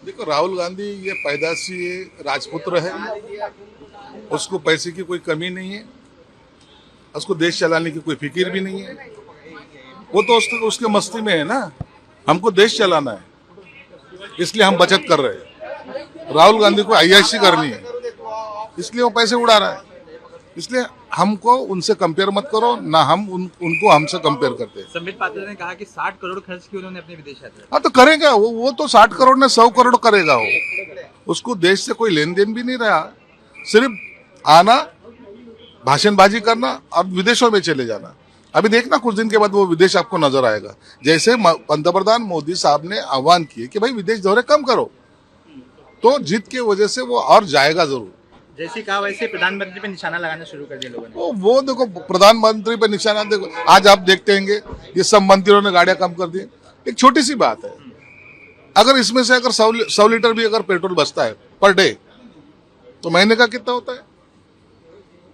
देखो, राहुल गांधी ये पैदाशी राजपुत्र है, उसको पैसे की कोई कमी नहीं है, उसको देश चलाने की कोई फिक्र भी नहीं है। वो तो उसके मस्ती में है ना, हमको देश चलाना है, इसलिए हम बचत कर रहे हैं। राहुल गांधी को अय्याशी करनी है, इसलिए वो पैसे उड़ा रहा है। इसलिए हमको उनसे कंपेयर मत करो, ना हम उनको हमसे कंपेयर करते हैं। संबित पात्रा ने कहा कि 60 करोड़ खर्च किए उन्होंने अपनी विदेश यात्रा। हाँ, तो करेगा वो तो 60 करोड़ ने 100 करोड़ करेगा वो। उसको देश से कोई लेन देन भी नहीं रहा, सिर्फ आना, भाषणबाजी करना और विदेशों में चले जाना। अभी देखना कुछ दिन के बाद वो विदेश आपको नजर आएगा। जैसे पंतप्रधान मोदी साहब ने आह्वान किए कि भाई विदेश दौरे कम करो, तो जीत की वजह से वो और जाएगा जरूर। जैसे कहा वैसे प्रधानमंत्री पे निशाना लगाना शुरू कर दिया लोगों ने। वो देखो, प्रधानमंत्री पे निशाना देखो, आज आप देखते होंगे ये सब मंत्रियों ने गाड़ियां कम कर दी। एक छोटी सी बात है, अगर इसमें से अगर 100 लीटर भी अगर पेट्रोल बचता है पर डे, तो महीने का कितना होता है?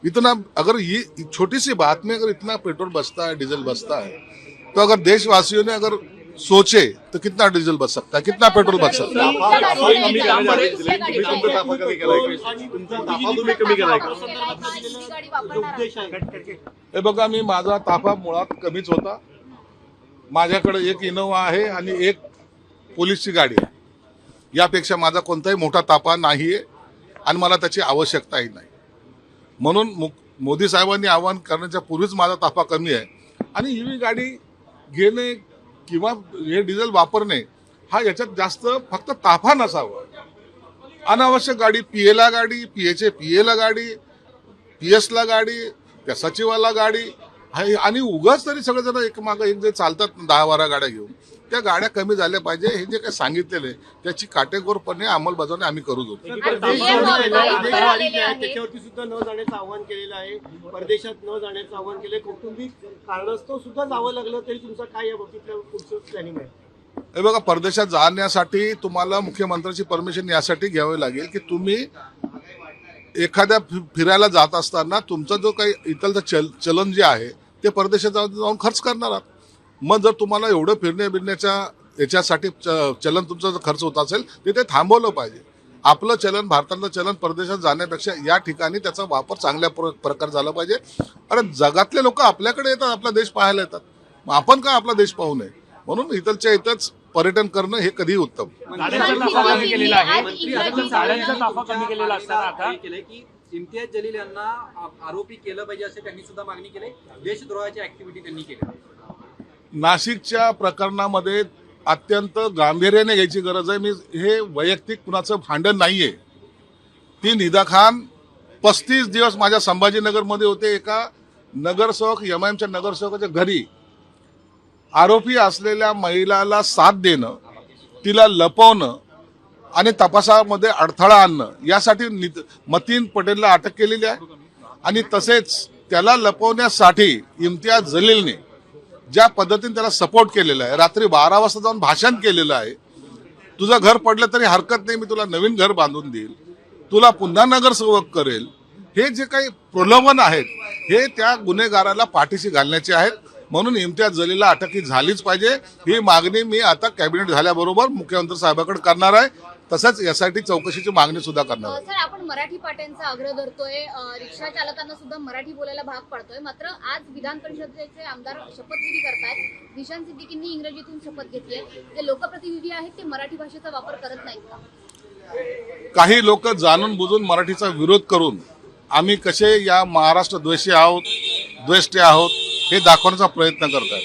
इतना, अगर ये छोटी सी बात में अगर इतना पेट्रोल बचता है, डीजल बचता है, तो अगर देशवासियों ने अगर सोचे तो कितना डीजल बच सकता है, कितना पेट्रोल बच सकता है? हे बघा, मी माझा ताफा मुळात कमीच होता। माझ्याकडे एक इनोवा आहे आणि एक पोलीसची गाडी आहे। यापेक्षा माझा कोणताही मोठा ताफा नाहीये आणि मला त्याची आवश्यकताही नाही। म्हणून मोदी साहेबांनी आवाहन करण्याच्या पूर्वीच माझा ताफा कमी आहे आणि ईव्ही गाडी घेणे किंवा हे डिझेल वापरणे हा याच्यात जास्त फक्त ताफा नसावा। अनावश्यक गाडी, पीएला गाडी, पीएचे पीएला गाडी, पीएसला गाडी, त्या सचिवाला गाडी आणि उगाच तरी सगळेजण एक मागे एक जे चालतात 10-12 गाड्या घेऊन, त्या गाड्या कमी झाल्या पाहिजे। हे जे काही सांगितलेले त्याची काटेकोरपणे अंमलबजावणी आम्ही करू. त्याच्यावरती सुद्धा न जाण्याचं आवाहन केलेलं आहे, परदेशात न जाण्याचं आवाहन केलंय, कौटुंबिक कारणास्तव सुद्धा जावं लागलं तरी तुमचं काय या बाबतीतलं पुढचं प्लॅनिंग आहे? हे बघा, परदेशात जाण्यासाठी तुम्हाला मुख्यमंत्र्यांची परमिशन यासाठी घ्यावी लागेल की तुम्ही एखाद्या फिरायला जात असताना तुमचा जो काही इथलचं चलन जे आहे ते परदेशात जाऊन खर्च करणार आहात। मग जर तुम्हाला एवढं फिरण्याच्या याच्यासाठी चलन तुमचा जर खर्च होत असेल तर ते थांबवलं पाहिजे। आपलं चलन, भारतातलं चलन परदेशात जाण्यापेक्षा या ठिकाणी त्याचा वापर चांगल्या प्रकारे झाला पाहिजे। अरे जगातले लोक आपल्याकडे येतात, आपला देश पाहायला येतात, मग आपण का आपला देश पाहू नये? म्हणून इथलच्या इथंच पर्यटन करणं हे कधीही उत्तम। इम्तियाज जलील यांना आरोपी केलं पाहिजे असे त्यांनी सुद्धा मागणी केली। देशद्रोहाची ऍक्टिव्हिटी त्यांनी केली। नाशिकच्या प्रकरणामध्ये अत्यंत गांभीर्याने घ्यायची गरज आहे। मी हे वैयक्तिक कुणाचं भांडण नाहीये। ती निदा खान 35 दिवस माझ्या संभाजीनगरमध्ये होते। एका नगरसेवक, एमआयएमच्या नगरसेवकाच्या घरी आरोपी असलेल्या महिलाला साथ देणं, तिला लपवणं आणि तपासामध्ये अडथळा आणणं यासाठी मतीन पटेलला अटक केलेली आहे। आणि तसेच त्याला लपवण्यासाठी इम्तियाज जलीलने ज्या पद्धतीने त्याला सपोर्ट केलेला आहे, रात्री 12 वाजता जाऊन भाषण केलेलं आहे, तुझं घर पडलं तरी हरकत नाही, मी तुला नवीन घर बांधून देईल, तुला पुन्हा नगरसेवक करेल, हे जे काही प्रलोभन आहेत हे त्या गुन्हेगाराला पाठीशी घालण्याचे आहेत। म्हणून इम्तियाज जलीलला अटक ही झालीच पाहिजे। ही मागणी मी आता कॅबिनेट झाल्याबरोबर मुख्यमंत्री साहेबांकडे करणार आहे। तसंच यासाठी चौकशीची मागणी सुद्धा करणार आहे। सर, आपण मराठी पाट्यांचा आग्रह धरतोय, रिक्षा चालकांना सुद्धा मराठी बोलायला भाग पाडतोय, मात्र आज विधान परिषदेचे आमदार शपथविधी करतायत। निशांत सिद्दीकींनी इंग्रजीतून शपथ घेतली आहे। जे लोकप्रतिनिधी आहेत ते मराठी भाषेचा वापर करत नाहीत का? काही लोक जाणून बुजून मराठीचा विरोध करून आम्ही कसे या महाराष्ट्र द्वेषी आहोत, द्वेष्टे आहोत हे दाखवण्याचा प्रयत्न करतात।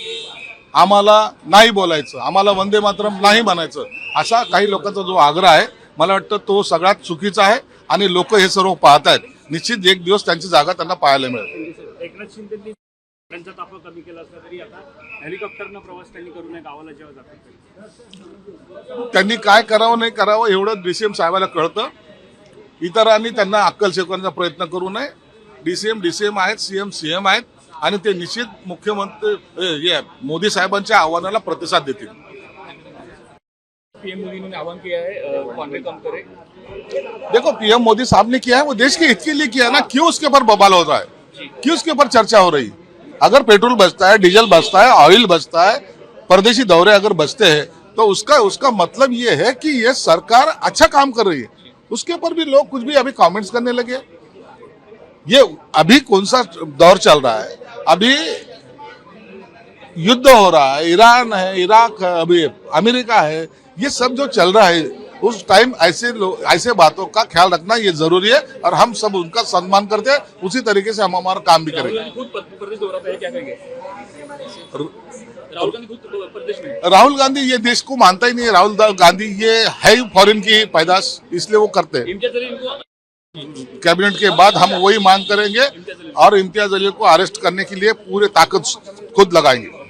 आम्हाला नाही बोलायचं, आम्हाला वंदे मातरम नाही म्हणायचं, असा काही लोकांचा जो आग्रह आहे, मला वाटतं तो सगळ्यात चुकीचा आहे आणि लोक हे सर्व पाहत आहेत। निश्चित एक दिवस त्यांची जागा त्यांना पाहायला मिळेल। एकनाथ शिंदेंनी त्यांचा ताफा कमी केला असला तरी आता हेलिकॉप्टरनं प्रवास त्यांनी करू नये गावाला जेव्हा जातात। त्यांनी काय करावं नाही करावं एवढं डीसीएम साहेबाला कळतं। इतरांनी त्यांना अक्कल शिकवण्याचा प्रयत्न करू नये। डीसीएम आहेत, सीएम आहेत आणि ते निश्चित मुख्यमंत्री मोदी साहेबांच्या आव्हानाला प्रतिसाद देतील। पीएम मोदी ने आह्वान किया है कॉन्वे कम करे। देखो, पीएम मोदी साहब ने किया है, वो देश के हित के लिए किया ना, क्यों उसके ऊपर बवाल हो रहा है, क्यों उसके ऊपर चर्चा हो रही? अगर पेट्रोल बचता है, डीजल बचता है, ऑयल बचता है, परदेशी दौरे अगर बचते हैं तो उसका मतलब ये है कि ये सरकार अच्छा काम कर रही है। उसके ऊपर भी लोग कुछ भी अभी कमेंट्स करने लगे। ये अभी कौन सा दौर चल रहा है? अभी युद्ध हो रहा है, ईरान है, इराक है, अभी अमेरिका है, ये सब जो चल रहा है उस टाइम ऐसे बातों का ख्याल रखना ये जरूरी है और हम सब उनका सम्मान करते हैं। उसी तरीके से हम हमारा काम भी करेंगे। खुद प्रदेश दौरा पे है, क्या करेंगे? राहुल गांधी खुद प्रदेश में है। राहुल गांधी ये देश को मानता ही नहीं है। राहुल गांधी ये है फॉरेन की पैदाश, इसलिए वो करते हैं। इम्तियाज जलील इनको कैबिनेट के बाद हम वही मांग करेंगे और इम्तियाज जलील को अरेस्ट करने के लिए पूरे ताकत खुद लगाएंगे।